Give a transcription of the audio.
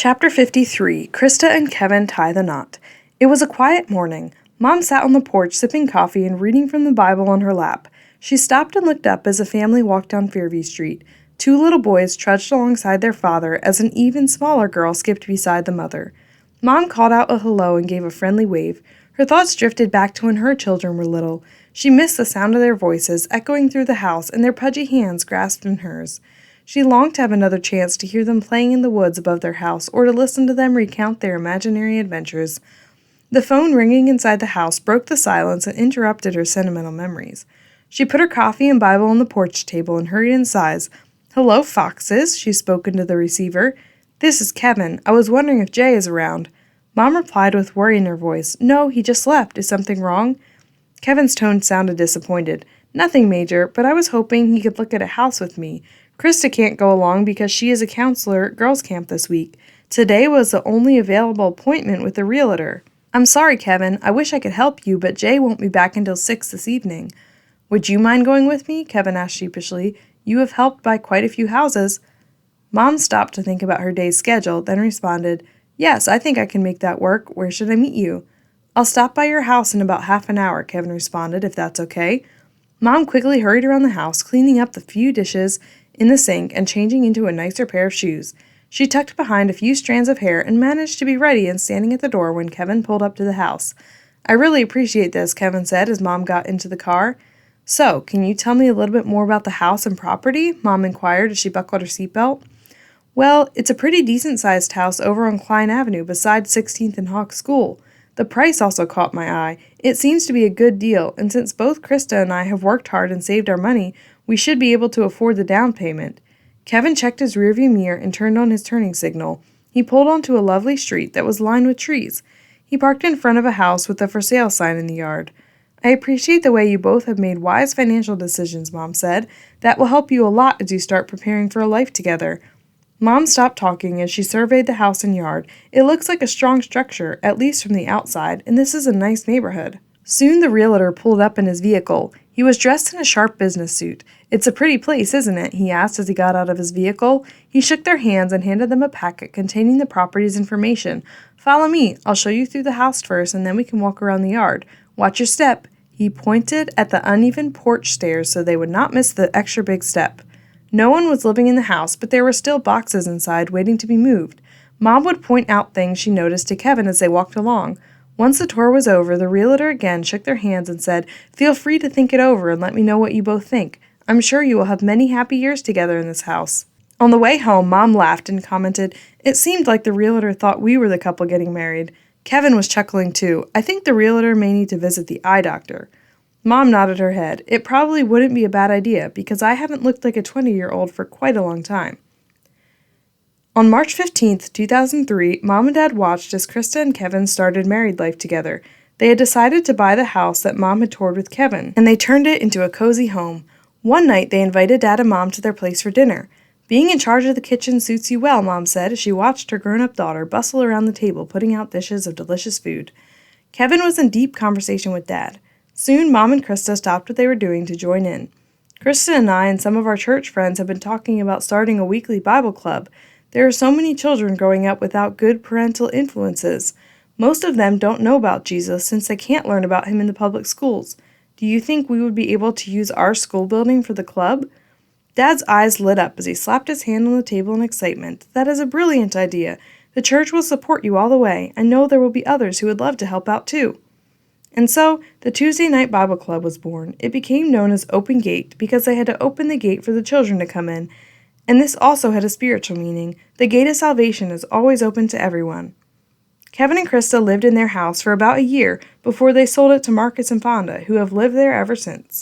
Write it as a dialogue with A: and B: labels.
A: Chapter 53, Krista and Kevin Tie the Knot. It was a quiet morning. Mom sat on the porch sipping coffee and reading from the Bible on her lap. She stopped and looked up as a family walked down Fairview Street. Two little boys trudged alongside their father as an even smaller girl skipped beside the mother. Mom called out a hello and gave a friendly wave. Her thoughts drifted back to when her children were little. She missed the sound of their voices echoing through the house and their pudgy hands grasped in hers. She longed to have another chance to hear them playing in the woods above their house or to listen to them recount their imaginary adventures. The phone ringing inside the house broke the silence and interrupted her sentimental memories. She put her coffee and Bible on the porch table and hurried inside. "Hello, Foxes," she spoke into the receiver. "This is Kevin. I was wondering if Jay is around." Mom replied with worry in her voice. "No, he just left. Is something wrong?" Kevin's tone sounded disappointed. "Nothing major, but I was hoping he could look at a house with me. Krista can't go along because she is a counselor at girls' camp this week. Today was the only available appointment with the realtor." "I'm sorry, Kevin. I wish I could help you, but Jay won't be back until 6 this evening." "Would you mind going with me?" Kevin asked sheepishly. "You have helped buy quite a few houses." Mom stopped to think about her day's schedule, then responded, "Yes, I think I can make that work. Where should I meet you?" "I'll stop by your house in about half an hour," Kevin responded, "if that's okay." Mom quickly hurried around the house, cleaning up the few dishes in the sink and changing into a nicer pair of shoes. She tucked behind a few strands of hair and managed to be ready and standing at the door when Kevin pulled up to the house. "I really appreciate this," Kevin said as Mom got into the car. "So, can you tell me a little bit more about the house and property?" Mom inquired as she buckled her seatbelt. "Well, it's a pretty decent-sized house over on Klein Avenue beside 16th and Hawk School. The price also caught my eye. It seems to be a good deal, and since both Krista and I have worked hard and saved our money, we should be able to afford the down payment." Kevin checked his rearview mirror and turned on his turning signal. He pulled onto a lovely street that was lined with trees. He parked in front of a house with a for sale sign in the yard. "I appreciate the way you both have made wise financial decisions," Mom said. "That will help you a lot as you start preparing for a life together." Mom stopped talking as she surveyed the house and yard. "It looks like a strong structure, at least from the outside, and this is a nice neighborhood." Soon the realtor pulled up in his vehicle. He was dressed in a sharp business suit. "It's a pretty place, isn't it?" he asked as he got out of his vehicle. He shook their hands and handed them a packet containing the property's information. "Follow me. I'll show you through the house first, and then we can walk around the yard. Watch your step." He pointed at the uneven porch stairs so they would not miss the extra big step. No one was living in the house, but there were still boxes inside waiting to be moved. Mom would point out things she noticed to Kevin as they walked along. Once the tour was over, the realtor again shook their hands and said, "Feel free to think it over and let me know what you both think. I'm sure you will have many happy years together in this house." On the way home, Mom laughed and commented, "It seemed like the realtor thought we were the couple getting married." Kevin was chuckling too. "I think the realtor may need to visit the eye doctor." Mom nodded her head. "It probably wouldn't be a bad idea, because I haven't looked like a 20-year-old for quite a long time." On March 15th, 2003, Mom and Dad watched as Krista and Kevin started married life together. They had decided to buy the house that Mom had toured with Kevin, and they turned it into a cozy home. One night, they invited Dad and Mom to their place for dinner. "Being in charge of the kitchen suits you well," Mom said as she watched her grown-up daughter bustle around the table putting out dishes of delicious food. Kevin was in deep conversation with Dad. Soon, Mom and Krista stopped what they were doing to join in. "Krista and I and some of our church friends have been talking about starting a weekly Bible club. There are so many children growing up without good parental influences. Most of them don't know about Jesus since they can't learn about him in the public schools. Do you think we would be able to use our school building for the club?" Dad's eyes lit up as he slapped his hand on the table in excitement. "That is a brilliant idea. The church will support you all the way. I know there will be others who would love to help out too." And so, the Tuesday Night Bible Club was born. It became known as Open Gate because they had to open the gate for the children to come in. And this also had a spiritual meaning. The gate of salvation is always open to everyone. Kevin and Krista lived in their house for about a year before they sold it to Marcus and Fonda, who have lived there ever since.